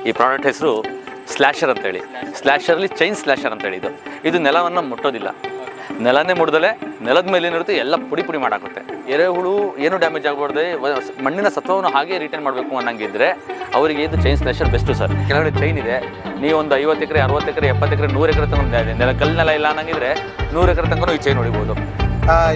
ಈ ಪ್ರಾಡಕ್ಟ್ ಹೆಸರು ಸ್ಲ್ಯಾಶರ್ ಅಂತೇಳಿ. ಸ್ಲ್ಯಾಶರಲ್ಲಿ ಚೈನ್ ಸ್ಲ್ಯಾಶರ್ ಅಂತೇಳಿ. ಇದು ನೆಲವನ್ನು ಮುಟ್ಟೋದಿಲ್ಲ. ನೆಲನೇ ಮುಡ್ದಲೆ ನೆಲದ ಮೇಲೆ ಏನಿರುತ್ತೆ ಎಲ್ಲ ಪುಡಿ ಪುಡಿ ಮಾಡಾಕುತ್ತೆ. ಎರೆಹುಳು ಏನು ಡ್ಯಾಮೇಜ್ ಆಗಬಾರ್ದೆ, ಮಣ್ಣಿನ ಸತ್ವವನ್ನು ಹಾಗೆ ರಿಟರ್ನ್ ಮಾಡಬೇಕು ಅನ್ನಂಗಿದ್ರೆ ಅವರಿಗೆ ಇದು ಚೈನ್ ಸ್ಲ್ಯಾಶರ್ ಬೆಸ್ಟು ಸರ್. ಕೆಳಗಡೆ ಚೈನ್ ಇದೆ. ನೀವು ಒಂದು 50 ಎಕರೆ 60 ಎಕರೆ 70 ಎಕರೆ 100 ಎಕರೆ ತಗೊಂಡು ಕಲ್ಲು ನೆಲ ಇಲ್ಲ ಅನ್ನಂಗಿದ್ರೆ 100 ಎಕರೆ ತನಕ ಈ ಚೈನ್ ಹೊಡಿಬೋದು.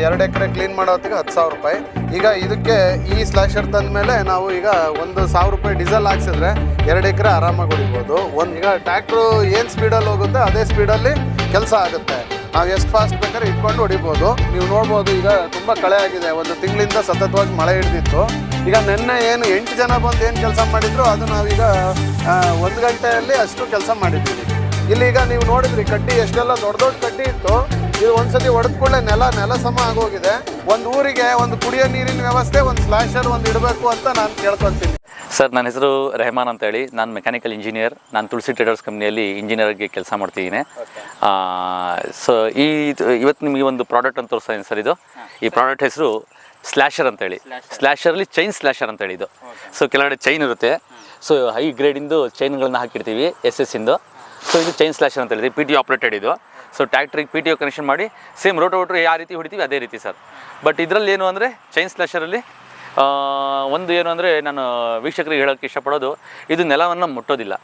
2 ಎಕರೆ ಕ್ಲೀನ್ ಮಾಡೋ ಹೊತ್ತಿಗೆ 10,000 ರೂಪಾಯಿ. ಈಗ ಇದಕ್ಕೆ ಈ ಸ್ಲ್ಯಾಶರ್ ತಂದ ಮೇಲೆ ನಾವು ಈಗ 1,000 ರೂಪಾಯಿ ಡೀಸೆಲ್ ಹಾಕ್ಸಿದ್ರೆ 2 ಎಕರೆ ಆರಾಮಾಗಿ ಹೊಡಿಬೋದು. ಈಗ ಟ್ರ್ಯಾಕ್ಟ್ರು ಏನು ಸ್ಪೀಡಲ್ಲಿ ಹೋಗುತ್ತೆ ಅದೇ ಸ್ಪೀಡಲ್ಲಿ ಕೆಲಸ ಆಗುತ್ತೆ. ನಾವು ಎಷ್ಟು ಫಾಸ್ಟ್ ಬೇಕಾದ್ರೆ ಇಟ್ಕೊಂಡು ಹೊಡಿಬೋದು. ನೀವು ನೋಡ್ಬೋದು, ಈಗ ತುಂಬ ಕಳೆ ಆಗಿದೆ. 1 ತಿಂಗಳಿಂದ ಸತತವಾಗಿ ಮಳೆ ಹಿಡಿದಿತ್ತು. ಈಗ ನಿನ್ನೆ ಏನು 8 ಜನ ಬಂದು ಏನು ಕೆಲಸ ಮಾಡಿದ್ರು ಅದು ನಾವೀಗ 1 ಗಂಟೆಯಲ್ಲಿ ಅಷ್ಟು ಕೆಲಸ ಮಾಡಿದ್ದೀವಿ. ಇಲ್ಲೀಗ ನೀವು ನೋಡಿದ್ರಿ ಕಡ್ಡಿ ಎಷ್ಟೆಲ್ಲ ದೊಡ್ಡ ದೊಡ್ಡ ಕಡ್ಡಿ ಇತ್ತು. ಇದು ಒಂದ್ಸತಿ ಹೊಡೆದ ಕೂಡಲೇ ನೆಲ ಸಮ ಆಗೋಗಿದೆ. ಒಂದು ಊರಿಗೆ ಒಂದು ಕುಡಿಯೋ ನೀರಿನ ವ್ಯವಸ್ಥೆ, ಒಂದು ಸ್ಲ್ಯಾಶರ್ ಒಂದು ಇಡಬೇಕು ಅಂತ ನಾನು ಕೇಳ್ಕೊತೀನಿ. ಸರ್, ನನ್ನ ಹೆಸರು ರೆಹಮಾನ್ ಅಂತೇಳಿ. ನಾನು ಮೆಕ್ಯಾನಿಕಲ್ ಇಂಜಿನಿಯರ್. ನಾನು ತುಳಸಿ ಟ್ರೇಡರ್ಸ್ ಕಂಪ್ನಿಯಲ್ಲಿ ಇಂಜಿನಿಯರ್ಗೆ ಕೆಲಸ ಮಾಡ್ತಿದ್ದೀನಿ. ಸೊ ಇವತ್ತು ನಿಮಗೆ ಒಂದು ಪ್ರಾಡಕ್ಟ್ ಅಂತ ತೋರಿಸ್ತೀನಿ ಸರ್. ಈ ಪ್ರಾಡಕ್ಟ್ ಹೆಸರು ಸ್ಲ್ಯಾಶರ್ ಅಂತೇಳಿ. ಸ್ಲ್ಯಾಶರಲ್ಲಿ ಚೈನ್ ಸ್ಲ್ಯಾಶರ್ ಅಂತೇಳಿ. ಸೊ ಕೆಳಗಡೆ ಚೈನ್ ಇರುತ್ತೆ. ಸೊ ಹೈ ಗ್ರೇಡಿಂದು ಚೈನ್ಗಳನ್ನ ಹಾಕಿರ್ತೀವಿ SS ಇಂದು. ಸೊ ಇದು ಚೈನ್ ಸ್ಲ್ಯಾಶರ್ ಅಂತ ಹೇಳಿದ್ವಿ. PTO ಆಪ್ರೇಟೆಡ್ ಇದು. ಸೊ ಟ್ಯಾಕ್ಟ್ರಿಗೆ PTO ಕನೆಕ್ಷನ್ ಮಾಡಿ ಸೇಮ್ ರೋಟೋವೇಟ್ರ್ ಯಾವ ರೀತಿ ಹೊಡಿತೀವಿ ಅದೇ ರೀತಿ ಸರ್. ಬಟ್ ಇದರಲ್ಲಿ ಏನು ಅಂದರೆ ಚೈನ್ ಸ್ಲ್ಯಾಶರಲ್ಲಿ ಒಂದು ಏನು ಅಂದರೆ ನಾನು ವೀಕ್ಷಕರಿಗೆ ಹೇಳೋಕ್ಕೆ ಇಷ್ಟಪಡೋದು, ಇದು ನೆಲವನ್ನು ಮುಟ್ಟೋದಿಲ್ಲ.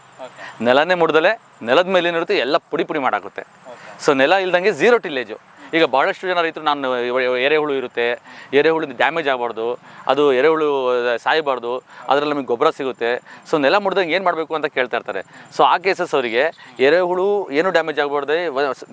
ನೆಲನೇ ಮುಡ್ದಲೆ ನೆಲದ ಮೇಲೆ ಏನಿರುತ್ತೆ ಎಲ್ಲ ಪುಡಿ ಪುಡಿ ಮಾಡಾಕುತ್ತೆ. ಸೊ ನೆಲ ಇಲ್ದಂಗೆ 0 ಟಿಲ್ಲೇಜು. ಈಗ ಭಾಳಷ್ಟು ಜನ ರೈತರು ನಾನು ಎರೆಹುಳು ಇರುತ್ತೆ, ಎರೆಹುಳು ಡ್ಯಾಮೇಜ್ ಆಗಬಾರ್ದು, ಅದು ಎರೆಹುಳು ಸಾಯಬಾರ್ದು, ಅದರಲ್ಲಿ ನಮಗೆ ಗೊಬ್ಬರ ಸಿಗುತ್ತೆ. ಸೊ ನೆಲ ಮುಡ್ದಂಗೆ ಏನು ಮಾಡಬೇಕು ಅಂತ ಕೇಳ್ತಾ ಇರ್ತಾರೆ. ಸೊ ಆ ಕೇಸಸ್ ಅವರಿಗೆ ಎರೆಹುಳು ಏನು ಡ್ಯಾಮೇಜ್ ಆಗಬಾರ್ದೆ,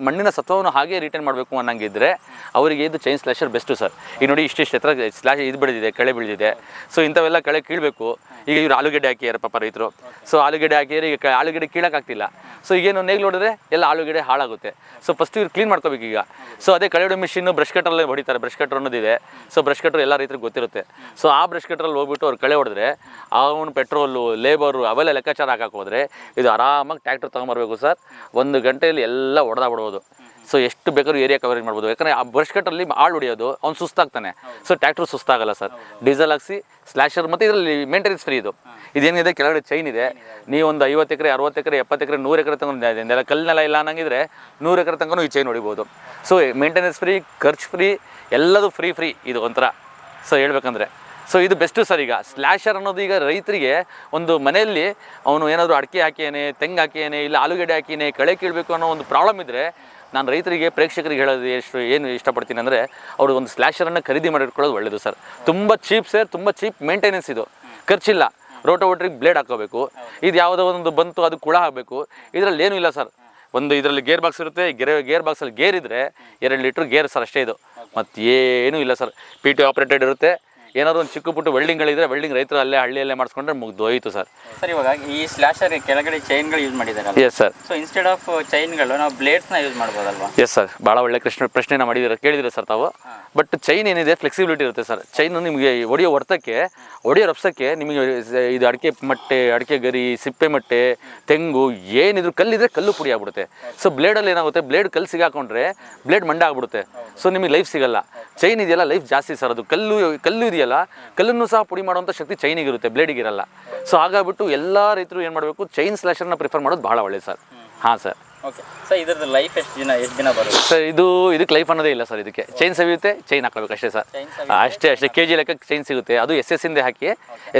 ಮಣ್ಣಿನ ಸತ್ವವನ್ನು ಹಾಗೆ ರಿಟರ್ನ್ ಮಾಡಬೇಕು ಅನ್ನಂಗಿದ್ರೆ ಅವರಿಗೆ ಇದು ಚೈನ್ ಸ್ಲ್ಯಾಶರ್ ಬೆಸ್ಟು ಸರ್. ಈಗ ನೋಡಿ ಇಷ್ಟಿಷ್ಟು ಎತ್ತರ ಸ್ಲ್ಯಾಶ್ ಇದು ಬೆಳೆದಿದೆ, ಕಳೆ ಬೆಳೆದಿದೆ. ಸೊ ಇಂಥವೆಲ್ಲ ಕಳೆ ಕೀಳಬೇಕು. ಈಗ ಇವರು ಆಲೂಗೆಡ್ಡೆ ಹಾಕಿದ್ದಾರೆ ಪಾಪ ರೈತರು. ಸೊ ಆಲೂಗೆಡ್ಡೆ ಹಾಕಿದರೆ ಈಗ ಆಲೂಗೆಡ್ಡೆ ಕೀಳೋಕ್ಕಾಗ್ತಿಲ್ಲ. ಸೊ ಈಗೇನು ನೇಗಿಲು ಹೊಡೆದ್ರೆ ಎಲ್ಲ ಆಲೂಗೆಡ್ಡೆ ಹಾಳಾಗುತ್ತೆ. ಸೊ ಫಸ್ಟ್ ಇವ್ರು ಕ್ಲೀನ್ ಮಾಡ್ಕೋಬೇಕು ಈಗ. ಸೊ ಅದೇ ಕಳೆ ಹೊಡೋ ಮಿಷಿನ್ನು ಬ್ರಷ್ ಕಟ್ರಲ್ಲಿ ಹೊಡಿತಾರೆ. ಬ್ರಷ್ ಕಟ್ರ್ ಅನ್ನೋದಿದೆ. ಸೊ ಬ್ರಷ್ ಕಟ್ರ್ ಎಲ್ಲ ರೈತರಿಗೆ ಗೊತ್ತಿರುತ್ತೆ. ಸೊ ಆ ಬ್ರಷ್ ಕಟ್ರಲ್ಲಿ ಹೋಗ್ಬಿಟ್ಟು ಅವ್ರು ಕಳೆ ಹೊಡೆದ್ರೆ ಅವನು ಪೆಟ್ರೋಲು, ಲೇಬರು ಅವೆಲ್ಲ ಲೆಕ್ಕಾಚಾರ ಹಾಕಕ್ಕೆ ಹೋದರೆ ಇದು ಆರಾಮಾಗಿ ಟ್ಯಾಕ್ಟ್ರ್ ತೊಗೊಂಬರ್ಬೇಕು ಸರ್. 1 ಗಂಟೆಯಲ್ಲಿ ಎಲ್ಲ ಹೊಡೆದಾಗ್ಬಿಡ್ಬೋದು. ಸೊ ಎಷ್ಟು ಬೇಕಾದ್ರೂ ಏರಿಯಾ ಕವರೇಜ್ ಮಾಡ್ಬೋದು. ಯಾಕಂದರೆ ಆ ಬ್ರಷ್ ಕಟ್ರಲ್ಲಿ ಆಳು ಹೊಡಿಯೋದು ಅವ್ನು ಸುಸ್ತಾಗ್ತಾನೆ. ಸೊ ಟ್ಯಾಕ್ಟ್ರು ಸುಸ್ತಾಗಲ್ಲ ಸರ್. ಡೀಸೆಲ್ ಹಾಕ್ಸಿ ಸ್ಲ್ಯಾಶರ್, ಮತ್ತು ಇದರಲ್ಲಿ ಮೇಂಟೆನೆನ್ಸ್ ಫ್ರೀ. ಇದೇನಿದೆ ಕೆಳಗಡೆ ಚೈನ್ ಇದೆ. ನೀವು ಒಂದು 50 ಎಕರೆ 60 ಎಕರೆ 70 ಎಕರೆ 100 ಎಕರೆ ತಗೊಂಡು ಕಲ್ಲು ನೆಲ ಇಲ್ಲ ಅನ್ನಂಗಿದ್ರೆ 100 ಎಕರೆ ತನಕ ಈ ಚೈನ್ ಹೊಡಿಬೋದು. ಸೊ ಮೇಂಟೆನೆನ್ಸ್ ಫ್ರೀ, ಖರ್ಚು ಫ್ರೀ, ಎಲ್ಲದೂ ಫ್ರೀ ಇದು ಒಂಥರ. ಸೊ ಹೇಳ್ಬೇಕಂದ್ರೆ ಸೊ ಇದು ಬೆಸ್ಟು ಸರ್. ಈಗ ಸ್ಲ್ಯಾಶರ್ ಅನ್ನೋದು ಈಗ ರೈತರಿಗೆ ಒಂದು ಮನೆಯಲ್ಲಿ ಅವನು ಏನಾದರೂ ಅಡಿಕೆ ಹಾಕಿಯೇನೆ, ತೆಂಗು ಹಾಕಿಯೇನೆ, ಇಲ್ಲ ಆಲೂಗಡ್ಡೆ ಹಾಕಿಯೇನೆ, ಕಳೆ ಕೀಳಬೇಕು ಅನ್ನೋ ಒಂದು ಪ್ರಾಬ್ಲಮ್ ಇದ್ದರೆ ನಾನು ರೈತರಿಗೆ, ಪ್ರೇಕ್ಷಕರಿಗೆ ಹೇಳೋದು ಏನು ಇಷ್ಟಪಡ್ತೀನಿ ಅಂದರೆ ಅವರು ಒಂದು ಸ್ಲ್ಯಾಶರನ್ನು ಖರೀದಿ ಮಾಡಿಟ್ಕೊಳ್ಳೋದು ಒಳ್ಳೆಯದು ಸರ್. ತುಂಬ ಚೀಪ್ ಸರ್, ತುಂಬ ಚೀಪ್ ಮೇಂಟೆನೆನ್ಸ್. ಇದು ಖರ್ಚಿಲ್ಲ. ರೋಟೋವೇಟ್ರಿಗೆ ಬ್ಲೇಡ್ ಹಾಕೋಬೇಕು. ಇದು ಯಾವುದೋ ಒಂದು ಬಂತು ಅದು ಕುಳ ಹಾಕಬೇಕು. ಇದರಲ್ಲಿ ಏನೂ ಇಲ್ಲ ಸರ್. ಇದರಲ್ಲಿ ಗೇರ್ ಬಾಕ್ಸ್ ಇರುತ್ತೆ. ಗೇರ್ ಬಾಕ್ಸಲ್ಲಿ ಗೇರ್ ಇದ್ದರೆ 2 ಲೀಟ್ರ್ ಗೇರ್ ಸರ್, ಅಷ್ಟೇ. ಇದು ಮತ್ತೇನೂ ಇಲ್ಲ ಸರ್. PTO ಆಪ್ರೇಟೆಡ್ ಇರುತ್ತೆ. ಏನಾದ್ರು ಒಂದು ಚಿಕ್ಕ ಪುಟ್ಟ ವೆಲ್ಡಿಂಗ್ಗಳಿದ್ರೆ ವೆಲ್ಡಿಂಗ್ ರೈತರು ಹಳ್ಳಿಯಲ್ಲೇ ಮಾಡಿಸ್ಕೊಂಡ್ರೆ ಮುಗ್ದು ಹೋಯಿತು ಸರ್. ಸರ್, ಇವಾಗ ಈ ಸ್ಲ್ಯಾಶರ್ ಕೆಳಗಡೆ ಚೈನ್ಗಳು ಯೂಸ್ ಮಾಡಿದ್ದಾರೆ. Yes sir. So instead of ಚೈನ್ಗಳು ನಾವು ಬ್ಲೇಡ್ಸ್ನ ಯೂಸ್ ಮಾಡ್ಬೋದಲ್ವಾ? ಎಸ್ ಸರ್, ಭಾಳ ಒಳ್ಳೆ ಪ್ರಶ್ನೆನ ಕೇಳಿದ್ರೆ ಸರ್ ತಾವು. ಬಟ್ ಚೈನ್ ಏನಿದೆ ಫ್ಲೆಕ್ಸಿಬಿಲಿಟಿ ಇರುತ್ತೆ ಸರ್. ಚೈನ್ ನಿಮಗೆ ಹೊಡೆಯೋ ರಪ್ಸಕ್ಕೆ ನಿಮಗೆ ಇದು ಅಡಿಕೆ ಮಟ್ಟೆ, ಅಡಿಕೆ ಗರಿ, ಸಿಪ್ಪೆ ಮಟ್ಟೆ, ತೆಂಗು ಏನಿದ್ರು ಕಲ್ಲಿದ್ರೆ ಕಲ್ಲು ಪುಡಿ ಆಗ್ಬಿಡುತ್ತೆ. ಸೊ ಬ್ಲೇಡಲ್ಲಿ ಏನಾಗುತ್ತೆ, ಬ್ಲೇಡ್ ಕಲ್ಲು ಸಿಗಾಕೊಂಡ್ರೆ ಬ್ಲೇಡ್ ಮಂಡ ಆಗ್ಬಿಡುತ್ತೆ. ಸೊ ನಿಮಗೆ ಲೈಫ್ ಸಿಗಲ್ಲ. ಚೈನ್ ಇದೆಯಲ್ಲ ಲೈಫ್ ಜಾಸ್ತಿ ಸರ್. ಅದು ಕಲ್ಲು ಇದೆಯಲ್ಲ, ಕಲ್ಲನ್ನು ಸಹ ಪುಡಿ ಮಾಡುವಂಥ ಶಕ್ತಿ ಚೈನಿಗಿರುತ್ತೆ, ಬ್ಲೇಡಿಗಿರಲ್ಲ. ಸೊ ಹಾಗಾಗ್ಬಿಟ್ಟು ಎಲ್ಲ ರೈತರು ಏನು ಮಾಡಬೇಕು, ಚೈನ್ ಸ್ಲ್ಯಾಶರ್ನ ಪ್ರಿಫರ್ ಮಾಡೋದು ಭಾಳ ಒಳ್ಳೆಯದು ಸರ್. ಹಾಂ ಸರ್. ಓಕೆ ಸರ್, ಇದ್ರದ್ದು ಲೈಫ್ ಎಷ್ಟು ದಿನ ಬರುತ್ತೆ ಸರ್? ಇದಕ್ಕೆ ಲೈಫ್ ಅನ್ನೋದೇ ಇಲ್ಲ ಸರ್. ಇದಕ್ಕೆ ಚೈನ್ ಸವಿಯುತ್ತೆ, ಚೈನ್ ಹಾಕಬೇಕು ಅಷ್ಟೇ ಸರ್. ಅಷ್ಟೇ KG ಲೆಕ್ಕಕ್ಕೆ ಚೈನ್ ಸಿಗುತ್ತೆ. ಅದು SS ಇಂದೇ ಹಾಕಿ,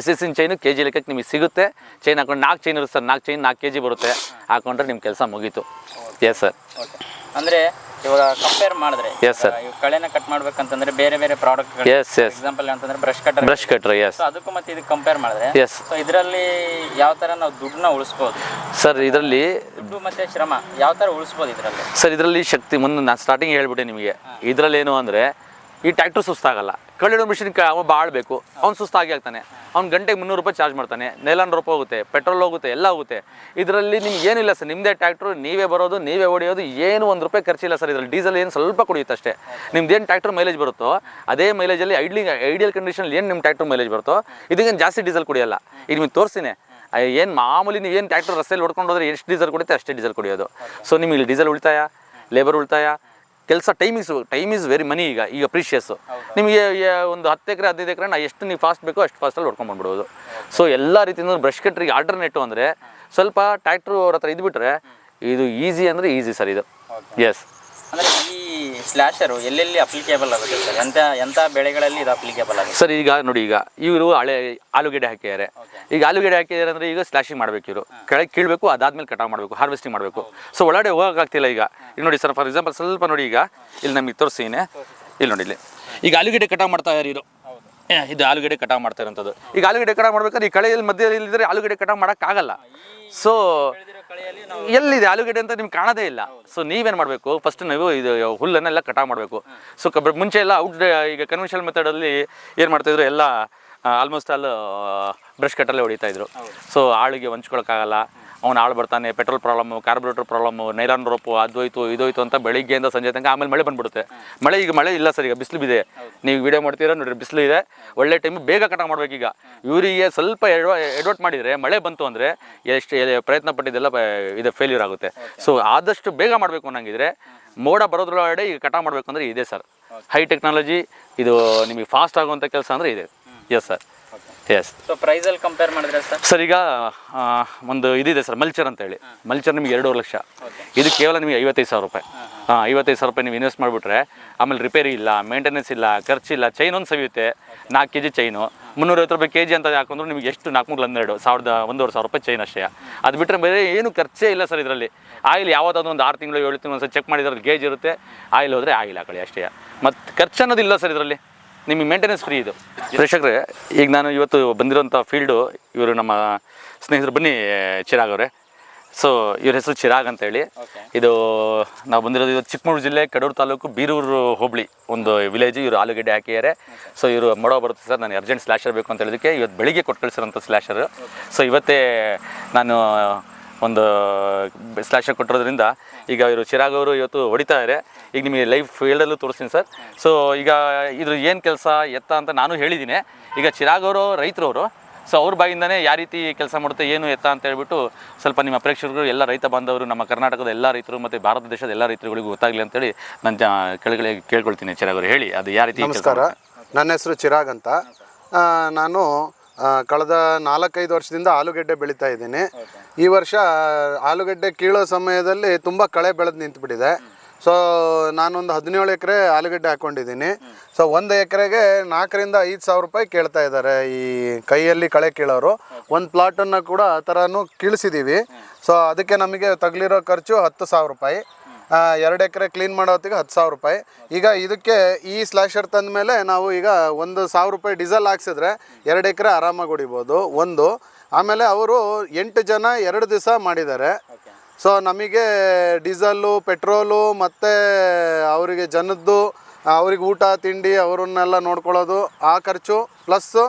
SS ಇನ್ ಚೈನು KG ಲೆಕ್ಕಕ್ಕೆ ನಿಮಗೆ ಸಿಗುತ್ತೆ. ಚೈನ್ ಹಾಕೊಂಡು 4 ಚೈನ್ ಇರುತ್ತೆ ಸರ್. 4 ಚೈನ್ 4 kg ಬರುತ್ತೆ. ಹಾಕೊಂಡ್ರೆ ನಿಮ್ಮ ಕೆಲಸ ಮುಗೀತು. Yes sir. ಓಕೆ, ಅಂದರೆ ಇವಾಗ ಕಂಪೇರ್ ಮಾಡಿದ್ರೆ ಎಸ್ ಸರ್, ಕಳೆನ ಕಟ್ ಮಾಡ್ಬೇಕಂತಂದ್ರೆ ಬೇರೆ ಪ್ರಾಡಕ್ಟ್ ಎಕ್ಸಾಂಪಲ್ ಅಂತಂದ್ರೆ ಬ್ರಷ್ ಕಟರ್ ಎಸ್, ಅದಕ್ಕೂ ಮತ್ತೆ ಇದಕ್ಕೆ ಕಂಪೇರ್ ಮಾಡಿದ್ರೆ ಎಸ್, ಸೊ ಇದರಲ್ಲಿ ಯಾವ ತರ ನಾವು ದುಡ್ಡನ್ನ ಉಳಿಸಬಹುದು ಸರ್? ಇದರಲ್ಲಿ ದುಡ್ಡು ಮತ್ತೆ ಶ್ರಮ ಯಾವ ತರ ಉಳಿಸಬಹುದು ಇದರಲ್ಲಿ? ಸರ್ ಇದರಲ್ಲಿ ಶಕ್ತಿ, ಮುಂದೆ ನಾನು ಸ್ಟಾರ್ಟಿಂಗ್ ಹೇಳ್ಬಿಟ್ಟೆ ನಿಮಗೆ. ಇದರಲ್ಲಿ ಏನು ಅಂದರೆ ಈ ಟ್ರ್ಯಾಕ್ಟರ್ ಸುಸ್ತಾಗಲ್ಲ. ಕಳೆಯೋ ಮಿಷಿನ್ ಒಬ್ಬ ಆಡಬೇಕು, ಅವ್ನು ಸುಸ್ತಾಗಿ ಆಗ್ತಾನೆ. ಅವ್ನು ಗಂಟೆಗೆ 300 ರೂಪಾಯಿ ಚಾರ್ಜ್ ಮಾಡ್ತಾನೆ. ನೆಲನ್ ರೂಪಾಯಿ ಹೋಗುತ್ತೆ, ಪೆಟ್ರೋಲ್ ಹೋಗುತ್ತೆ, ಎಲ್ಲ ಹೋಗುತ್ತೆ. ಇದರಲ್ಲಿ ನಿಮ್ಗೆ ಏನಿಲ್ಲ ಸರ್. ನಿಮ್ಮದೇ ಟ್ರ್ಯಾಕ್ಟ್ರು, ನೀವೇ ಬರೋದು, ನೀವೇ ಹೊಡೆಯೋದು, ಏನು 1 ರೂಪಾಯಿ ಖರ್ಚಿಲ್ಲ ಸರ್. ಇದರಲ್ಲಿ ಡೀಸೆಲ್ ಏನು ಸ್ವಲ್ಪ ಕುಡಿಯುತ್ತೆ ಅಷ್ಟೇ. ನಿಮ್ದೇನು ಟ್ರ್ಯಾಕ್ಟರ್ ಮೈಲೇಜ್ ಬರುತ್ತೋ ಅದೇ ಮೈಲೇಜಲ್ಲಿ ಐಡಿಯಲ್ ಕಂಡೀಷನಲ್ಲಿ ಏನು ನಿಮ್ಮ ಟ್ರ್ಯಾಕ್ಟರ್ ಮೈಲೇಜ್ ಬರುತ್ತೋ ಇದಕ್ಕೇನು ಜಾಸ್ತಿ ಡೀಸೆಲ್ ಕುಡಿಯಲ್ಲ. ಈಗ ನಿಮಗೆ ತೋರಿಸ್ತೀನಿ. ಏನು ಮಾಮೂಲಿ ನೀವು ಏನು ಟ್ರ್ಯಾಕ್ಟರ್ ರಸ್ತೆಯಲ್ಲಿ ಹೊಡ್ಕೊಂಡು ಹೋದ್ರೆ ಎಷ್ಟು ಡೀಸೆಲ್ ಕುಡಿಯುತ್ತೆ ಅಷ್ಟೇ ಡೀಸೆಲ್ ಕುಡಿಯೋದು. ಸೊ ನಿಮಗೆ ಡೀಸೆಲ್ ಉಳಿತಾಯ, ಲೇಬರ್ ಉಳಿತಾಯ, ಕೆಲಸ ಟೈಮ್ ಈಸ್ ವೆರಿ ಮನಿ. ಈಗ ಪ್ರೀಶಿಯಸ್. ನಿಮಗೆ ಒಂದು 10 ಎಕರೆ 15 ಎಕರೆ ಎಷ್ಟು ನೀವು ಫಾಸ್ಟ್ ಬೇಕೋ ಅಷ್ಟು ಫಾಸ್ಟಲ್ಲಿ ಹೊಡ್ಕೊಂಡು ಬಂದ್ಬಿಡ್ಬೋದು. ಸೊ ಎಲ್ಲ ರೀತಿಯಿಂದ ಬ್ರಷ್ ಕಟ್ರಿಗೆ ಆಲ್ಟರ್ನೇಟಿವ್ ಅಂದರೆ ಸ್ವಲ್ಪ ಟ್ರ್ಯಾಕ್ಟ್ರು ಅವ್ರ ಹತ್ರ ಇದ್ಬಿಟ್ರೆ ಇದು ಈಸಿ ಅಂದರೆ ಈಸಿ ಸರ್ ಇದು. ಎಸ್. ಅಂದರೆ ಈ ಸ್ಲ್ಯಾಶರು ಎಲ್ಲೆಲ್ಲಿ ಅಪ್ಲಿಕೇಬಲ್ ಆಗುತ್ತೆ ಸರ್? ಎಂಥ ಬೆಳೆಗಳಲ್ಲಿ ಇದು ಅಪ್ಲಿಕೇಬಲ್ ಆಗುತ್ತೆ ಸರ್? ಈಗ ನೋಡಿ, ಈಗ ಇವರು ಆಲೂಗೆಡ್ಡೆ ಹಾಕಿದ್ದಾರೆ. ಈಗ ಆಲೂಗೆಡ್ಡೆ ಹಾಕಿದ್ದಾರೆ ಅಂದರೆ ಈಗ ಸ್ಲ್ಯಾಶಿಂಗ್ ಮಾಡಬೇಕು, ಇವರು ಕೆಳಗೆ ಕೀಳಬೇಕು, ಅದಾದ್ಮೇಲೆ ಕಟಾವು ಮಾಡಬೇಕು, ಹಾರ್ವೆಸ್ಟಿಂಗ್ ಮಾಡಬೇಕು. ಸೊ ಒಳಗಡೆ ಹೋಗೋಕ್ಕಾಗ್ತಿಲ್ಲ. ಈಗ ನೋಡಿ ಸರ್, ಫಾರ್ ಎಕ್ಸಾಂಪಲ್ ಸ್ವಲ್ಪ ನೋಡಿ, ಈಗ ಇಲ್ಲಿ ನಮಗೆ ತೋರಿಸ್ತೀನಿ. ಇಲ್ಲಿ ನೋಡಿ, ಇಲ್ಲಿ ಈಗ ಆಲೂಗೆಡ್ಡೆ ಕಟಾವು ಮಾಡ್ತಾ ಇದ್ದಾರೆ ಇವರು. ಇದು ಆಲೂಗೆಡ್ಡೆ ಕಟಾವು ಮಾಡ್ತಾ ಇರೋಂಥದ್ದು. ಈಗ ಆಲೂಗೆಡ್ಡೆ ಕಟಾವು ಮಾಡ್ಬೇಕಾದ್ರೆ ಈ ಕಳೆಯಲ್ಲಿ ಮಧ್ಯದಲ್ಲಿ ಇದ್ದರೆ ಆಲೂಗೆಡ್ಡೆ ಕಟಾವು ಮಾಡೋಕ್ಕಾಗಲ್ಲ. ಸೊ ಎಲ್ಲಿದೆ ಆಲೂಗೆಡ್ಡೆ ಅಂತ ನಿಮ್ಗೆ ಕಾಣೋದೇ ಇಲ್ಲ. ಸೊ ನೀವೇನು ಮಾಡಬೇಕು, ಫಸ್ಟ್ ನೀವು ಇದು ಹುಲ್ಲನ್ನೆಲ್ಲ ಕಟಾವು ಮಾಡಬೇಕು. ಸೊ ಮುಂಚೆ ಎಲ್ಲ ಈಗ ಕನ್ವೆನ್ಷನಲ್ ಮೆಥಡಲ್ಲಿ ಏನು ಮಾಡ್ತಾಯಿದ್ರು, ಎಲ್ಲ ಆಲ್ಮೋಸ್ಟ್ ಆಲ್ ಬ್ರಷ್ ಕಟ್ಟಲ್ಲೇ ಹೊಡಿತಾಯಿದ್ರು. ಸೊ ಆಳಿಗೆ ಹೊಂಚ್ಕೊಳಕ್ಕಾಗಲ್ಲ, ಅವ್ನು ಆಳು ಬರ್ತಾನೆ, petrol problem, carburettor problem, nylon rope, ಅದೋಯ್ತು ಇದೋಯ್ತು ಅಂತ ಬೆಳಿಗ್ಗೆಯಿಂದ ಸಂಜೆ ತನಕ. ಆಮೇಲೆ ಮಳೆ ಬಂದ್ಬಿಡುತ್ತೆ. ಈಗ ಮಳೆ ಇಲ್ಲ ಸರ್, ಈಗ ಬಿಸಿಲು ಬಿದೆ. ನೀವು ವಿಡಿಯೋ ಮಾಡ್ತೀರಾ ನೋಡಿರಿ, ಬಿಸಿಲು ಇದೆ, ಒಳ್ಳೆ ಟೈಮು, ಬೇಗ ಕಟಾವು ಮಾಡ್ಬೇಕು. ಈಗ ಇವರಿಗೆ ಸ್ವಲ್ಪ ಎಡವಟ್ ಮಾಡಿದರೆ ಮಳೆ ಬಂತು ಅಂದರೆ ಎಷ್ಟು ಪ್ರಯತ್ನ ಪಟ್ಟಿದ್ದೆಲ್ಲ ಇದು ಫೇಲ್ಯೂರ್ ಆಗುತ್ತೆ. ಸೊ ಆದಷ್ಟು ಬೇಗ ಮಾಡಬೇಕು ಅನ್ನಂಗಿದ್ರೆ ಮೋಡ ಬರೋದ್ರೊಳಗಡೆ ಈಗ ಕಟಾವು ಮಾಡಬೇಕು ಅಂದರೆ ಇದೆ ಸರ್. ಹೈ ಟೆಕ್ನಾಲಜಿ ಇದು, ನಿಮಗೆ ಫಾಸ್ಟ್ ಆಗುವಂಥ ಕೆಲಸ ಅಂದರೆ ಇದೆ. Yes sir. ಎಸ್. ಸೊ ಪ್ರೈಸಲ್ಲಿ ಕಂಪೇರ್ ಮಾಡಿದ್ರೆ ಸರ್ ಈಗ ಒಂದು ಇದಿದೆ ಸರ್, ಮಲ್ಚರ್ ಅಂತೇಳಿ. ಮಲ್ಚರ್ ನಿಮಗೆ 2.5 ಲಕ್ಷ. ಇದು ಕೇವಲ ನಿಮಗೆ 55,000 ರೂಪಾಯಿ. 55,000 ರೂಪಾಯಿ ನೀವು ಇನ್ವೆಸ್ಟ್ ಮಾಡಿಬಿಟ್ರೆ ಆಮೇಲೆ ರಿಪೇರಿ ಇಲ್ಲ, ಮೇಂಟೆನೆನ್ಸ್ ಇಲ್ಲ, ಖರ್ಚಿಲ್ಲ. ಚೈನ್ ಒಂದು ಸವಿಯುತ್ತೆ, 4 kg ಚೈನು 350 ರೂಪಾಯಿ kg ಅಂತ ಹಾಕೊಂಡ್ರು ನಿಮಗೆ ಎಷ್ಟು 4 1,500 ರೂಪಾಯಿ ಚೈನ್ ಅಷ್ಟೇ. ಅದು ಬಿಟ್ಟರೆ ಬೇರೆ ಏನು ಖರ್ಚೇ ಇಲ್ಲ ಸರ್ ಇದರಲ್ಲಿ. ಆಯಿಲ್ ಯಾವ್ದಾದ್ರು ಒಂದು 6 ತಿಂಗಳು 7 ತಿಂಗಳು ಒಂದ್ಸಲ ಚೆಕ್ ಮಾಡಿದ್ರೆ ಗೇಜ್ ಇರುತ್ತೆ. ಆಯಿಲ್ ಹೋದರೆ ಆಯಿಲ್ ಹಾಕೊಳ್ಳಿ ಅಷ್ಟೇ. ಮತ್ತು ಖರ್ಚು ಅನ್ನೋದಿಲ್ಲ ಸರ್ ಇದರಲ್ಲಿ, ನಿಮಗೆ ಮೇಂಟೆನೆನ್ಸ್ ಫ್ರೀ ಇದು. ಪ್ರೇಕ್ಷಕರೇ, ಈಗ ನಾನು ಇವತ್ತು ಬಂದಿರೋಂಥ ಫೀಲ್ಡು, ಇವರು ನಮ್ಮ ಸ್ನೇಹಿತರು, ಬನ್ನಿ ಚಿರಾಗ್ ಅವರೇ. ಸೊ ಇವ್ರ ಹೆಸರು ಚಿರಾಗ್ ಅಂತೇಳಿ. ಇದು ನಾವು ಬಂದಿರೋದು ಇವತ್ತು ಚಿಕ್ಕಮಗಳೂರು ಜಿಲ್ಲೆ ಕಡೂರು ತಾಲೂಕು ಬೀರೂರು ಹೋಬಳಿ ಒಂದು ವಿಲೇಜ್. ಇವರು ಆಲೂಗೆಡ್ಡೆ ಹಾಕಿದ್ದಾರೆ. ಸೊ ಇವರು ಮಾಡೋ ಬರುತ್ತೆ ಸರ್, ನನಗೆ ಅರ್ಜೆಂಟ್ ಸ್ಲ್ಯಾಶರ್ ಬೇಕು ಅಂತ ಹೇಳಿದಕ್ಕೆ ಇವತ್ತು ಬೆಳಿಗ್ಗೆ ಕೊಟ್ಟು ಕಳಿಸಿರೋಂಥ ಸ್ಲ್ಯಾಶರು. ಸೊ ಇವತ್ತೇ ನಾನು ಒಂದು ಸ್ಲ್ಯಾಶರ್ ಕೊಟ್ಟಿರೋದ್ರಿಂದ ಈಗ ಇವರು ಚಿರಾಗ್ ಅವರು ಇವತ್ತು ಹೊಡಿತಾ ಇದ್ದಾರೆ. ಈಗ ನಿಮಗೆ ಲೈವ್ ಫೀಲ್ಡಲ್ಲೂ ತೋರಿಸ್ತೀನಿ ಸರ್. ಸೊ ಈಗ ಇದ್ರ ಏನು ಕೆಲಸ ಎತ್ತ ಅಂತ ನಾನು ಹೇಳಿದ್ದೀನಿ. ಈಗ ಚಿರಾಗ್ ಅವರು ರೈತರವರು. ಸೊ ಅವ್ರ ಬಾಯಿಂದನೇ ಯಾವ ರೀತಿ ಕೆಲಸ ಮಾಡುತ್ತೆ, ಏನು ಎತ್ತ ಅಂತ ಹೇಳ್ಬಿಟ್ಟು ಸ್ವಲ್ಪ ನಿಮ್ಮ ಪ್ರೇಕ್ಷಕರು, ಎಲ್ಲ ರೈತ ಬಾಂಧವರು, ನಮ್ಮ ಕರ್ನಾಟಕದ ಎಲ್ಲ ರೈತರು ಮತ್ತು ಭಾರತ ದೇಶದ ಎಲ್ಲ ರೈತರುಗಳಿಗೂ ಗೊತ್ತಾಗಲಿ ಅಂತೇಳಿ ನಾನು ಕೆಳಗಡೆ ಕೇಳ್ಕೊಳ್ತೀನಿ. ಚಿರಾಗ್ ಅವರು ಹೇಳಿ, ಅದು ಯಾವ ರೀತಿ. ನಮಸ್ಕಾರ, ನನ್ನ ಹೆಸರು ಚಿರಾಗ್ ಅಂತ. ನಾನು ಕಳೆದ 4-5 ವರ್ಷದಿಂದ ಆಲೂಗೆಡ್ಡೆ ಬೆಳೀತಾ ಇದ್ದೀನಿ. ಈ ವರ್ಷ ಆಲೂಗೆಡ್ಡೆ ಕೀಳೋ ಸಮಯದಲ್ಲಿ ತುಂಬ ಕಳೆ ಬೆಳೆದು ನಿಂತುಬಿಟ್ಟಿದೆ. ಸೊ ನಾನೊಂದು 17 ಎಕರೆ ಆಲೂಗೆಡ್ಡೆ ಹಾಕ್ಕೊಂಡಿದ್ದೀನಿ. ಸೊ 1 ಎಕರೆಗೆ 4,000 ರಿಂದ 5,000 ರೂಪಾಯಿ ಕೇಳ್ತಾ ಇದ್ದಾರೆ ಈ ಕೈಯಲ್ಲಿ ಕಳೆ ಕೀಳೋರು. ಒಂದು ಪ್ಲಾಟನ್ನು ಕೂಡ ಆ ಥರನೂ ಕೀಳಿಸಿದ್ದೀವಿ. ಸೊ ಅದಕ್ಕೆ ನಮಗೆ ತಗಲಿರೋ ಖರ್ಚು 10,000 ರೂಪಾಯಿ. 2 ಎಕರೆ ಕ್ಲೀನ್ ಮಾಡೋ ಹೊತ್ತಿಗೆ 10,000 ರೂಪಾಯಿ. ಈಗ ಇದಕ್ಕೆ ಈ ಸ್ಲ್ಯಾಶರ್ ತಂದ ಮೇಲೆ ನಾವು ಈಗ 1,000 ರೂಪಾಯಿ ಡೀಸೆಲ್ ಹಾಕ್ಸಿದ್ರೆ 2 ಎಕರೆ ಆರಾಮಾಗಿ ಹೊಡಿಬೋದು. ಆಮೇಲೆ ಅವರು 8 ಜನ 2 ದಿವಸ ಮಾಡಿದ್ದಾರೆ. ಸೊ ನಮಗೆ ಡೀಸೆಲ್ಲು, ಪೆಟ್ರೋಲು ಮತ್ತು ಅವರಿಗೆ ಜನದ್ದು, ಅವ್ರಿಗೆ ಊಟ ತಿಂಡಿ ಅವರನ್ನೆಲ್ಲ ನೋಡ್ಕೊಳ್ಳೋದು, ಆ ಖರ್ಚು ಪ್ಲಸ್ಸು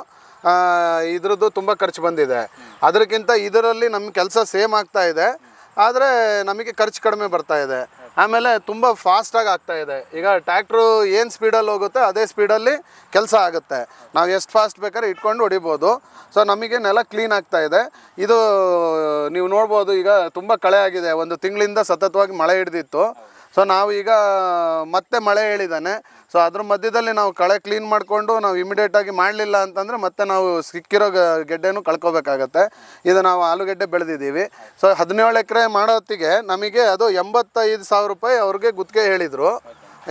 ಇದ್ರದ್ದು ತುಂಬ ಖರ್ಚು ಬಂದಿದೆ. ಅದಕ್ಕಿಂತ ಇದರಲ್ಲಿ ನಮ್ಮ ಕೆಲಸ ಸೇಮ್ ಆಗ್ತಾ ಇದೆ, ಆದರೆ ನಮಗೆ ಖರ್ಚು ಕಡಿಮೆ ಬರ್ತಾ ಇದೆ. ಆಮೇಲೆ ತುಂಬ ಫಾಸ್ಟಾಗಿ ಆಗ್ತಾಯಿದೆ. ಈಗ ಟ್ಯಾಕ್ಟ್ರು ಏನು ಸ್ಪೀಡಲ್ಲಿ ಹೋಗುತ್ತೆ ಅದೇ ಸ್ಪೀಡಲ್ಲಿ ಕೆಲಸ ಆಗುತ್ತೆ. ನಾವು ಎಷ್ಟು ಫಾಸ್ಟ್ ಬೇಕಾದ್ರೆ ಇಟ್ಕೊಂಡು ಹೊಡಿಬೋದು. ಸೊ ನಮಗೆ ನೆಲ ಕ್ಲೀನ್ ಆಗ್ತಾಯಿದೆ. ಇದು ನೀವು ನೋಡ್ಬೋದು, ಈಗ ತುಂಬ ಕಳೆ ಆಗಿದೆ. 1 ತಿಂಗಳಿಂದ ಸತತವಾಗಿ ಮಳೆ ಹಿಡಿದಿತ್ತು. ಸೊ ನಾವು ಈಗ ಮತ್ತೆ ಮಳೆ ಹೇಳಿದ್ದಾನೆ. ಸೊ ಅದ್ರ ಮಧ್ಯದಲ್ಲಿ ನಾವು ಕಳೆ ಕ್ಲೀನ್ ಮಾಡಿಕೊಂಡು ನಾವು ಇಮಿಡಿಯೇಟಾಗಿ ಮಾಡಲಿಲ್ಲ ಅಂತಂದರೆ ಮತ್ತೆ ನಾವು ಸಿಕ್ಕಿರೋ ಗೆಡ್ಡೆನೂ ಕಳ್ಕೊಬೇಕಾಗತ್ತೆ. ಇದು ನಾವು ಆಲೂಗೆಡ್ಡೆ ಬೆಳೆದಿದ್ದೀವಿ. ಸೊ 17 ಎಕರೆ ಮಾಡೋ ಹೊತ್ತಿಗೆ ನಮಗೆ ಅದು 85,000 ರೂಪಾಯಿ ಅವ್ರಿಗೆ ಗುತ್ತಿಗೆ ಹೇಳಿದರು.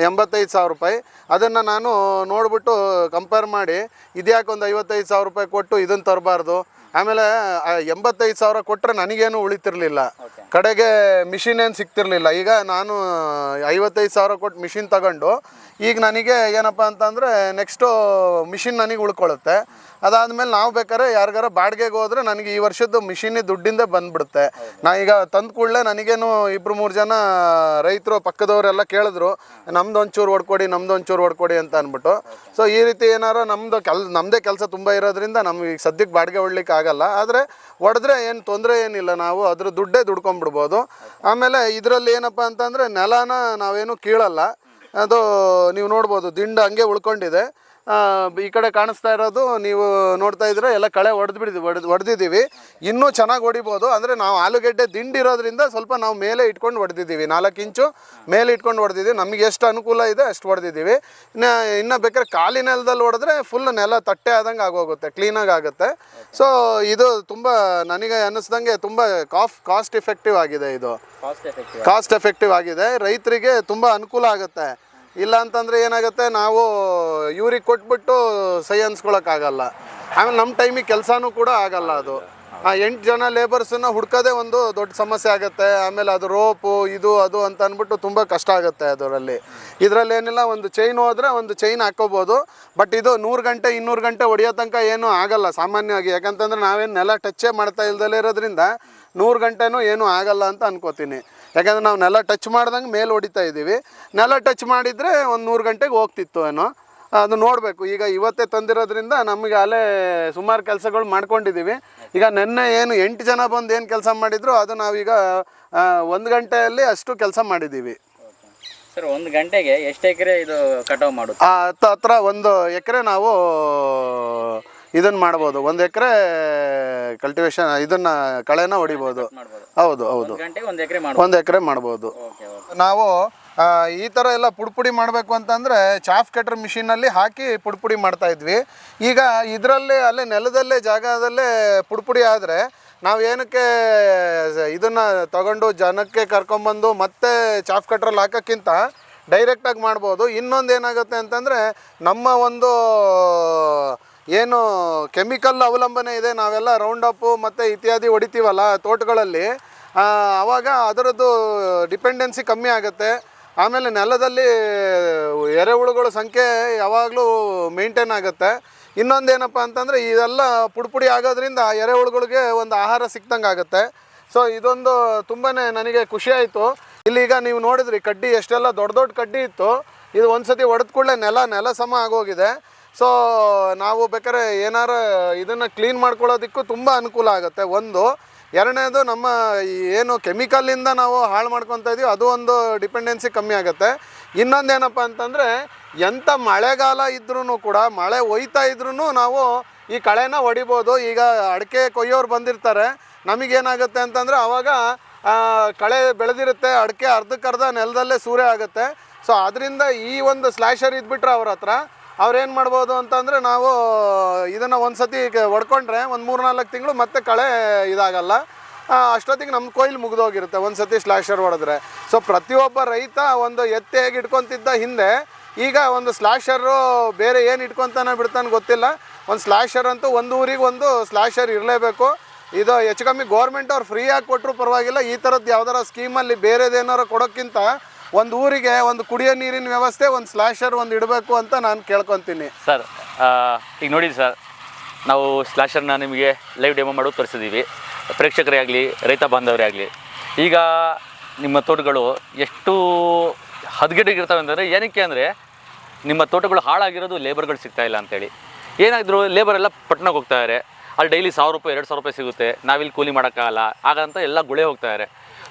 85,000 ರೂಪಾಯಿ. ಅದನ್ನು ನಾನು ನೋಡಿಬಿಟ್ಟು ಕಂಪೇರ್ ಮಾಡಿ, ಇದ್ಯಾಕೆ ಒಂದು 55,000 ರೂಪಾಯಿ ಕೊಟ್ಟು ಇದನ್ನು ತರಬಾರ್ದು. ಆಮೇಲೆ 85,000 ಕೊಟ್ಟರೆ ನನಗೇನು ಉಳಿತಿರ್ಲಿಲ್ಲ, ಕಡೆಗೆ ಮಿಷಿನ್ ಏನು ಸಿಗ್ತಿರ್ಲಿಲ್ಲ. ಈಗ ನಾನು 55,000 ಕೊಟ್ಟು ಮಿಷಿನ್ ತಗೊಂಡು ಈಗ ನನಗೆ ಏನಪ್ಪ ಅಂತಂದರೆ ನೆಕ್ಸ್ಟು ಮಿಷಿನ್ ನನಗೆ ಉಳ್ಕೊಳ್ಳುತ್ತೆ. ಅದಾದಮೇಲೆ ನಾವು ಬೇಕಾದ್ರೆ ಯಾರಿಗಾರ ಬಾಡಿಗೆಗೆ ಹೋದರೆ ನನಗೆ ಈ ವರ್ಷದ್ದು ಮಿಷಿನಿ ದುಡ್ಡಿಂದ ಬಂದುಬಿಡುತ್ತೆ. ನಾ ಈಗ ತಂದು ಕೂಡಲೇ ನನಗೇನು 2-3 ಜನ ರೈತರು ಪಕ್ಕದವರೆಲ್ಲ ಕೇಳಿದ್ರು, ನಮ್ದು ಒಂಚೂರು ಹೊಡ್ಕೊಡಿ ಅಂತ ಅಂದ್ಬಿಟ್ಟು. ಸೊ ಈ ರೀತಿ ಏನಾರು ನಮ್ಮದೇ ಕೆಲಸ ತುಂಬ ಇರೋದ್ರಿಂದ ನಮ್ಗೆ ಈಗ ಸದ್ಯಕ್ಕೆ ಬಾಡಿಗೆ ಹೊಡ್ಲಿಕ್ಕೆ ಆಗಲ್ಲ. ಆದರೆ ಹೊಡೆದ್ರೆ ಏನು ತೊಂದರೆ ಏನಿಲ್ಲ, ನಾವು ಅದ್ರ ದುಡ್ಡೇ ದುಡ್ಕೊಂಡ್ಬಿಡ್ಬೋದು. ಆಮೇಲೆ ಇದರಲ್ಲಿ ಏನಪ್ಪ ಅಂತಂದರೆ ನೆಲನ ನಾವೇನು ಕೀಳಲ್ಲ. ಅದು ನೀವು ನೋಡ್ಬೋದು, ದಿಂಡು ಹಂಗೆ ಉಳ್ಕೊಂಡಿದೆ. ಈ ಕಡೆ ಕಾಣಿಸ್ತಾ ಇರೋದು ನೀವು ನೋಡ್ತಾ ಇದ್ರೆ ಎಲ್ಲ ಕಳೆ ಹೊಡೆದಿದ್ದೀವಿ. ಇನ್ನೂ ಚೆನ್ನಾಗಿ ಹೊಡಿಬೋದು. ಅಂದರೆ ನಾವು ಆಲೂಗೆಡ್ಡೆ ದಿಂಡಿರೋದ್ರಿಂದ ಸ್ವಲ್ಪ ನಾವು ಮೇಲೆ ಇಟ್ಕೊಂಡು ಹೊಡೆದಿದ್ದೀವಿ, 4 ಇಂಚು ಮೇಲೆ ಇಟ್ಕೊಂಡು ಹೊಡೆದಿದ್ದೀವಿ. ನಮಗೆ ಎಷ್ಟು ಅನುಕೂಲ ಇದೆ ಅಷ್ಟು ಹೊಡೆದಿದ್ದೀವಿ. ಇನ್ನು ಬೇಕಾದ್ರೆ ಖಾಲಿ ನೆಲದಲ್ಲಿ ಹೊಡೆದ್ರೆ ಫುಲ್ ನೆಲ ತಟ್ಟೆ ಆದಂಗೆ ಆಗೋಗುತ್ತೆ, ಕ್ಲೀನಾಗಿ ಆಗುತ್ತೆ. ಸೊ ಇದು ತುಂಬ ನನಗೆ ಅನ್ನಿಸ್ದಂಗೆ ತುಂಬ ಕಾಸ್ಟ್ ಎಫೆಕ್ಟಿವ್ ಆಗಿದೆ. ಇದು ಕಾಸ್ಟ್ ಎಫೆಕ್ಟಿವ್ ಆಗಿದೆ, ರೈತರಿಗೆ ತುಂಬ ಅನುಕೂಲ ಆಗುತ್ತೆ. ಇಲ್ಲ ಅಂತಂದರೆ ಏನಾಗುತ್ತೆ, ನಾವು ಇವ್ರಿಗೆ ಕೊಟ್ಬಿಟ್ಟು ಸೈ ಅನ್ಸ್ಕೊಳಕ್ಕಾಗಲ್ಲ. ಆಮೇಲೆ ನಮ್ಮ ಟೈಮಿಗೆ ಕೆಲಸನೂ ಕೂಡ ಆಗಲ್ಲ. ಅದು 8 ಜನ ಲೇಬರ್ಸನ್ನ ಹುಡ್ಕೋದೇ ಒಂದು ದೊಡ್ಡ ಸಮಸ್ಯೆ ಆಗುತ್ತೆ. ಆಮೇಲೆ ಅದು ರೋಪು ಇದು ಅದು ಅಂತ ಅಂದ್ಬಿಟ್ಟು ತುಂಬ ಕಷ್ಟ ಆಗುತ್ತೆ ಅದರಲ್ಲಿ. ಇದರಲ್ಲಿ ಏನಿಲ್ಲ, ಒಂದು ಚೈನ್ ಹೋದರೆ ಒಂದು ಚೈನ್ ಹಾಕ್ಕೋಬೋದು. ಬಟ್ ಇದು 100 ಗಂಟೆ 200 ಗಂಟೆ ಹೊಡಿಯೋ ತನಕ ಏನೂ ಆಗಲ್ಲ ಸಾಮಾನ್ಯವಾಗಿ. ಯಾಕಂತಂದ್ರೆ ನಾವೇನು ನೆಲ ಟಚ್ಚೇ ಮಾಡ್ತಾ ಇಲ್ದಲೇ ಇರೋದ್ರಿಂದ 100 ಗಂಟೆನೂ ಏನೂ ಆಗಲ್ಲ ಅಂತ ಅನ್ಕೋತೀನಿ. ಯಾಕಂದರೆ ನಾವು ನೆಲ ಟಚ್ ಮಾಡ್ದಂಗೆ ಮೇಲೆ ಹೊಡಿತಾ ಇದ್ದೀವಿ. ನೆಲ ಟಚ್ ಮಾಡಿದರೆ ಒಂದು 100 ಗಂಟೆಗೆ ಹೋಗ್ತಿತ್ತು ಏನೋ, ಅದು ನೋಡಬೇಕು. ಈಗ ಇವತ್ತೇ ತಂದಿರೋದ್ರಿಂದ ನಮಗೆ ಅಲ್ಲೇ ಸುಮಾರು ಕೆಲಸಗಳು ಮಾಡ್ಕೊಂಡಿದ್ದೀವಿ. ಈಗ ನೆನ್ನೆ ಏನು 8 ಜನ ಬಂದು ಏನು ಕೆಲಸ ಮಾಡಿದ್ರು ಅದು ನಾವೀಗ 1 ಗಂಟೆಯಲ್ಲಿ ಅಷ್ಟು ಕೆಲಸ ಮಾಡಿದ್ದೀವಿ. ಸರ್ 1 ಗಂಟೆಗೆ ಎಷ್ಟು ಎಕರೆ ಇದು ಕಟಾವು ಮಾಡೋದು? ಹತ್ರ 1 ಎಕರೆ ನಾವು ಇದನ್ನು ಮಾಡ್ಬೋದು. 1 ಎಕರೆ ಕಲ್ಟಿವೇಶನ್ ಇದನ್ನು ಕಳೆನ ಹೊಡಿಬೋದು. ಹೌದು 1 ಎಕರೆ ಮಾಡ್ಬೋದು. ನಾವು ಈ ಥರ ಎಲ್ಲ ಪುಡಿ ಮಾಡಬೇಕು ಅಂತಂದರೆ ಚಾಫ್ ಕಟ್ರ್ ಮಿಷಿನಲ್ಲಿ ಹಾಕಿ ಪುಡಿ ಮಾಡ್ತಾ ಇದ್ವಿ. ಈಗ ಇದರಲ್ಲೇ ಅಲ್ಲೇ ನೆಲದಲ್ಲೇ ಜಾಗದಲ್ಲೇ ಪುಡಿ ಆದರೆ ನಾವು ಏನಕ್ಕೆ ಇದನ್ನು ತಗೊಂಡು ಜನಕ್ಕೆ ಕರ್ಕೊಂಬಂದು ಮತ್ತೆ ಚಾಫ್ ಕಟ್ರಲ್ಲಿ ಹಾಕೋಕ್ಕಿಂತ ಡೈರೆಕ್ಟಾಗಿ ಮಾಡ್ಬೋದು. ಇನ್ನೊಂದು ಏನಾಗುತ್ತೆ ಅಂತಂದರೆ ನಮ್ಮ ಒಂದು ಏನು ಕೆಮಿಕಲ್ ಅವಲಂಬನೆ ಇದೆ, ನಾವೆಲ್ಲ ರೌಂಡಪ್ಪು ಮತ್ತು ಇತ್ಯಾದಿ ಹೊಡಿತೀವಲ್ಲ ತೋಟಗಳಲ್ಲಿ, ಆವಾಗ ಅದರದ್ದು ಡಿಪೆಂಡೆನ್ಸಿ ಕಮ್ಮಿ ಆಗುತ್ತೆ. ಆಮೇಲೆ ನೆಲದಲ್ಲಿ ಎರೆಹುಳುಗಳ ಸಂಖ್ಯೆ ಯಾವಾಗಲೂ ಮೇಂಟೈನ್ ಆಗುತ್ತೆ. ಇನ್ನೊಂದೇನಪ್ಪ ಅಂತಂದರೆ ಇದೆಲ್ಲ ಪುಡಿ ಆಗೋದ್ರಿಂದ ಎರೆಹುಳುಗಳಿಗೆ ಒಂದು ಆಹಾರ ಸಿಕ್ದಂಗೆ ಆಗುತ್ತೆ. ಸೊ ಇದೊಂದು ತುಂಬಾ ನನಗೆ ಖುಷಿ ಆಯಿತು. ಇಲ್ಲೀಗ ನೀವು ನೋಡಿದ್ರಿ ಕಡ್ಡಿ ಎಷ್ಟೆಲ್ಲ ದೊಡ್ಡ ಕಡ್ಡಿ ಇತ್ತು, ಇದು ಒಂದು ಸತಿ ಹೊಡೆದ ಕೂಡಲೇ ನೆಲ ಸಮ ಆಗೋಗಿದೆ. ಸೊ ನಾವು ಬೇಕಾದ್ರೆ ಏನಾರು ಇದನ್ನು ಕ್ಲೀನ್ ಮಾಡ್ಕೊಳ್ಳೋದಕ್ಕೂ ತುಂಬ ಅನುಕೂಲ ಆಗುತ್ತೆ. ಒಂದು ಎರಡನೇದು ನಮ್ಮ ಏನು ಕೆಮಿಕಲ್ಲಿಂದ ನಾವು ಹಾಳು ಮಾಡ್ಕೊತಾ ಇದೀವಿ ಅದು ಒಂದು ಡಿಪೆಂಡೆನ್ಸಿ ಕಮ್ಮಿ ಆಗುತ್ತೆ. ಇನ್ನೊಂದೇನಪ್ಪ ಅಂತಂದರೆ ಎಂಥ ಮಳೆಗಾಲ ಇದ್ರೂ ಕೂಡ, ಮಳೆ ಒಯ್ತಾ ಇದ್ರೂ ನಾವು ಈ ಕಳೆನ ಹೊಡಿಬೋದು. ಈಗ ಅಡಿಕೆ ಕೊಯ್ಯೋರು ಬಂದಿರ್ತಾರೆ, ನಮಗೇನಾಗುತ್ತೆ ಅಂತಂದರೆ ಆವಾಗ ಕಳೆ ಬೆಳೆದಿರುತ್ತೆ, ಅಡಿಕೆ ಅರ್ಧಕ್ಕರ್ಧ ನೆಲದಲ್ಲೇ ಸೂರೆ ಆಗುತ್ತೆ. ಸೊ ಅದರಿಂದ ಈ ಒಂದು ಸ್ಲ್ಯಾಶರ್ ಇದ್ಬಿಟ್ರೆ ಅವ್ರ ಹತ್ರ ಅವ್ರೇನು ಮಾಡ್ಬೋದು ಅಂತಂದರೆ, ನಾವು ಇದನ್ನು ಒಂದು ಸತಿ ಹೊಡ್ಕೊಂಡ್ರೆ ಒಂದು 3-4 ತಿಂಗಳು ಮತ್ತೆ ಕಳೆ ಇದಾಗಲ್ಲ. ಅಷ್ಟೊತ್ತಿಗೆ ನಮ್ಮ ಕೊಯ್ಲು ಮುಗಿದೋಗಿರುತ್ತೆ ಒಂದು ಸತಿ ಸ್ಲ್ಯಾಶರ್ ಹೊಡೆದ್ರೆ. ಸೊ ಪ್ರತಿಯೊಬ್ಬ ರೈತ ಒಂದು ಎತ್ತೆ ಹೇಗೆ ಇಟ್ಕೊತಿದ್ದ ಹಿಂದೆ, ಈಗ ಒಂದು ಸ್ಲ್ಯಾಶರು ಬೇರೆ ಏನು ಇಟ್ಕೊತಾನೆ ಬಿಡ್ತಾನೆ ಗೊತ್ತಿಲ್ಲ, ಒಂದು ಸ್ಲ್ಯಾಶರ್ ಅಂತೂ ಒಂದು ಊರಿಗೆ ಒಂದು ಸ್ಲ್ಯಾಶರ್ ಇರಲೇಬೇಕು. ಇದು ಹೆಚ್ಚು ಕಮ್ಮಿ ಗೌರ್ಮೆಂಟ್ ಅವ್ರು ಫ್ರೀಯಾಗಿ ಕೊಟ್ಟರು ಪರವಾಗಿಲ್ಲ. ಈ ಥರದ್ದು ಯಾವ್ದಾರ ಸ್ಕೀಮಲ್ಲಿ ಬೇರೆದೇನಾರು ಕೊಡೋಕ್ಕಿಂತ ಒಂದು ಊರಿಗೆ ಒಂದು ಕುಡಿಯೋ ನೀರಿನ ವ್ಯವಸ್ಥೆ, ಒಂದು ಸ್ಲ್ಯಾಶರ್ ಒಂದು ಇಡಬೇಕು ಅಂತ ನಾನು ಕೇಳ್ಕೊತೀನಿ. ಸರ್ ಈಗ ನೋಡಿ ಸರ್, ನಾವು ಸ್ಲ್ಯಾಶರ್ನ ನಿಮಗೆ ಲೈವ್ ಡೆಮೋ ಮಾಡೋದು ತೋರಿಸಿದ್ದೀವಿ. ಪ್ರೇಕ್ಷಕರೇ ಆಗಲಿ, ರೈತ ಬಾಂಧವರೇ ಆಗಲಿ, ಈಗ ನಿಮ್ಮ ತೋಟಗಳು ಎಷ್ಟು ಹದಗೆಟ್ಟಿಗಿರ್ತವೆ ಅಂತಂದರೆ, ಏನಕ್ಕೆ ಅಂದರೆ ನಿಮ್ಮ ತೋಟಗಳು ಹಾಳಾಗಿರೋದು ಲೇಬರ್ಗಳು ಸಿಗ್ತಾಯಿಲ್ಲ ಅಂತೇಳಿ. ಏನಾದರೂ ಲೇಬರೆಲ್ಲ ಪಟ್ಟಣಕ್ಕೆ ಹೋಗ್ತಾಯಿದ್ದಾರೆ, ಅಲ್ಲಿ ಡೈಲಿ 1000 ರೂಪಾಯಿ 2000 ರೂಪಾಯಿ ಸಿಗುತ್ತೆ, ನಾವಿಲ್ಲಿ ಕೂಲಿ ಮಾಡೋಕ್ಕಾಗಲ್ಲ, ಹಾಗಂತ ಎಲ್ಲ ಗುಳೆ ಹೋಗ್ತಾಯಿದ್ದಾರೆ.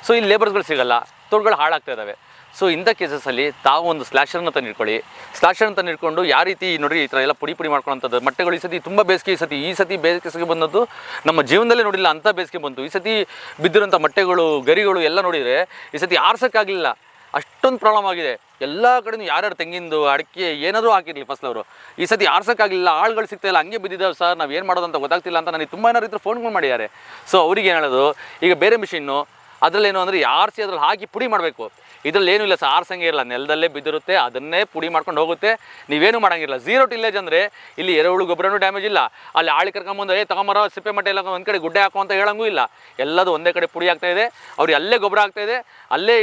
ಸೊ ಇಲ್ಲಿ ಲೇಬರ್ಸ್ಗಳು ಸಿಗೋಲ್ಲ, ತೋಟಗಳು ಹಾಳಾಗ್ತಾ ಇದ್ದಾವೆ. ಸೊ ಇಂಥ ಕೇಸಸಲ್ಲಿ ತಾವು ಒಂದು ಸ್ಲ್ಯಾಶರ್ನ ತಂದು ಇಟ್ಕೊಳ್ಳಿ. ಸ್ಲ್ಯಾಶರ್ನ ತಂದು ಇಟ್ಕೊಂಡು ಯಾವ ರೀತಿ ನೋಡಿರಿ ಈ ಥರ ಎಲ್ಲ ಪುಡಿ ಮಾಡ್ಕೊಳ್ಳೋಂಥದ್ದು ಮಟ್ಟೆಗಳು. ಈ ಸತಿ ತುಂಬ ಬೇಸಿಗೆ, ಈ ಸತಿ ಬೇಸಿಗೆ ಬಂದದ್ದು ನಮ್ಮ ಜೀವನದಲ್ಲೇ ನೋಡಿಲ್ಲ ಅಂಥ ಬೇಸಿಗೆ ಬಂತು. ಈ ಸತಿ ಬಿದ್ದಿರೋಂಥ ಮಟ್ಟೆಗಳು, ಗರಿಗಳು ಎಲ್ಲ ನೋಡಿದರೆ ಈ ಸತಿ ಆರ್ಸೋಕ್ಕಾಗಲಿಲ್ಲ, ಅಷ್ಟೊಂದು ಪ್ರಾಬ್ಲಮ್ ಆಗಿದೆ. ಎಲ್ಲ ಕಡೆಯೂ ಯಾರ್ಯಾರು ತೆಂಗಿಂದು ಅಡಿಕೆ ಏನಾದರೂ ಹಾಕಿರಲಿ ಫಸಲವರು, ಈ ಸತಿ ಆರ್ಸೋಕ್ಕಾಗಲಿಲ್ಲ, ಆಳುಗಳು ಸಿಗ್ತಾಯಿಲ್ಲ, ಹಂಗೆ ಬಿದ್ದಿದ್ದಾವೆ ಸರ್, ನಾವು ಏನು ಮಾಡೋದು ಅಂತ ಗೊತ್ತಾಗ್ತಿಲ್ಲ ಅಂತ ನನಗೆ ತುಂಬ ರೈತರು ಫೋನ್ಗಳು ಮಾಡಿದ್ದಾರೆ. ಸೊ ಅವ್ರಿಗೆ ಏನು ಹೇಳೋದು, ಈಗ ಬೇರೆ ಮಿಷಿನ್ನು ಅದರಲ್ಲೇನು ಅಂದರೆ ಆರಿಸಿ ಅದ್ರಲ್ಲಿ ಹಾಕಿ ಪುಡಿ ಮಾಡಬೇಕು. ಇದರಲ್ಲಿ ಏನೂ ಇಲ್ಲ ಸರ್, ಆರ್ಸಂಗೆ ಇರಲ್ಲ, ನೆಲದಲ್ಲೇ ಬಿದ್ದಿರುತ್ತೆ, ಅದನ್ನೇ ಪುಡಿ ಮಾಡ್ಕೊಂಡು ಹೋಗುತ್ತೆ, ನೀವೇನು ಮಾಡೋಂಗಿಲ್ಲ. ಝೀರೋ ಟಿಲ್ಲೇಜ್ ಅಂದರೆ ಇಲ್ಲಿ ಎರೆಹುಳು ಗೊಬ್ಬರನೂ ಡ್ಯಾಮೇಜ್ ಇಲ್ಲ, ಅಲ್ಲಿ ಆಳಿ ಕರ್ಕೊಂಬಂದು ತಗೊಂಬರೋ ಸಿಪ್ಪೆ ಮಟ್ಟೆ ಎಲ್ಲ ಒಂದು ಕಡೆ ಗುಡ್ಡೆ ಹಾಕೋ ಅಂತ ಹೇಳಂಗೂ ಇಲ್ಲ. ಎಲ್ಲದು ಒಂದೇ ಕಡೆ ಪುಡಿ ಆಗ್ತಾಯಿದೆ, ಅವ್ರಿಗೆ ಅಲ್ಲೇ ಗೊಬ್ಬರ ಆಗ್ತಾಯಿದೆ, ಅಲ್ಲೇ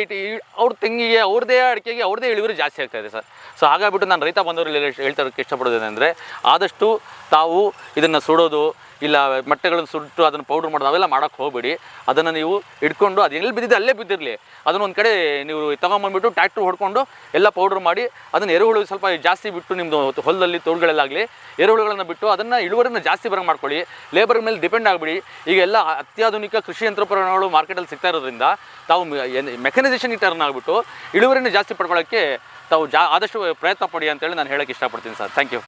ಅವ್ರ ತೆಂಗಿಗೆ ಅವ್ರದ್ದೇ ಅಡಿಕೆಗೆ ಅವ್ರದ್ದೇ ಇಳುವರಿ ಜಾಸ್ತಿ ಆಗ್ತಾಯಿದೆ ಸರ್. ಸೊ ಹಾಗಾಗಿಬಿಟ್ಟು ನಾನು ರೈತ ಬಂದವರಲ್ಲಿ ಹೇಳ್ತಾರೋಕ್ಕೆ ಇಷ್ಟಪಡೋದೇನೆಂದರೆ, ಆದಷ್ಟು ತಾವು ಇದನ್ನು ಸುಡೋದು ಇಲ್ಲ ಮೊಟ್ಟೆಗಳನ್ನು ಸುಟ್ಟು ಅದನ್ನು ಪೌಡ್ರ್ ಮಾಡೋದು ಅವೆಲ್ಲ ಮಾಡೋಕ್ಕೆ ಹೋಗಬೇಡಿ. ಅದನ್ನು ನೀವು ಇಟ್ಕೊಂಡು ಅದು ಎಲ್ಲಿ ಬಿದ್ದಿದೆ ಅಲ್ಲೇ ಬಿದ್ದಿರಲಿ, ಅದನ್ನು ಒಂದು ಕಡೆ ನೀವು ತೊಗೊಂಬಂದ್ಬಿಟ್ಟು ಟ್ಯಾಕ್ಟ್ರ್ ಹೊಡ್ಕೊಂಡು ಎಲ್ಲ ಪೌಡ್ರ್ ಮಾಡಿ ಅದನ್ನು ಎರೆಹುಳು ಸ್ವಲ್ಪ ಜಾಸ್ತಿ ಬಿಟ್ಟು ನಿಮ್ಮದು ಹೊಲದಲ್ಲಿ ತೋಟಗಳಲ್ಲಾಗಲಿ ಎರೆಹುಳುಗಳನ್ನು ಬಿಟ್ಟು ಅದನ್ನು ಇಳುವರಿನ ಜಾಸ್ತಿ ಬರೋಂಗೆ ಮಾಡ್ಕೊಳ್ಳಿ. ಲೇಬರ್ ಮೇಲೆ ಡಿಪೆಂಡ್ ಆಗಿಬಿಡಿ. ಈಗ ಎಲ್ಲ ಅತ್ಯಾಧುನಿಕ ಕೃಷಿ ಯಂತ್ರೋಪಕರಣಗಳು ಮಾರ್ಕೆಟಲ್ಲಿ ಸಿಗ್ತಾ ಇರೋದ್ರಿಂದ ತಾವು ಮೆಕನೈಸೇಷನ್ ಟರ್ನ್ ಆಗಿಬಿಟ್ಟು ಇಳುವರಿನ ಜಾಸ್ತಿ ಪಡ್ಕೊಳ್ಳೋಕ್ಕೆ ತಾವು ಆದಷ್ಟು ಪ್ರಯತ್ನ ಪಡಿ ಅಂತೇಳಿ ನಾನು ಹೇಳೋಕ್ಕೆ ಇಷ್ಟಪಡ್ತೀನಿ ಸರ್. Thank you.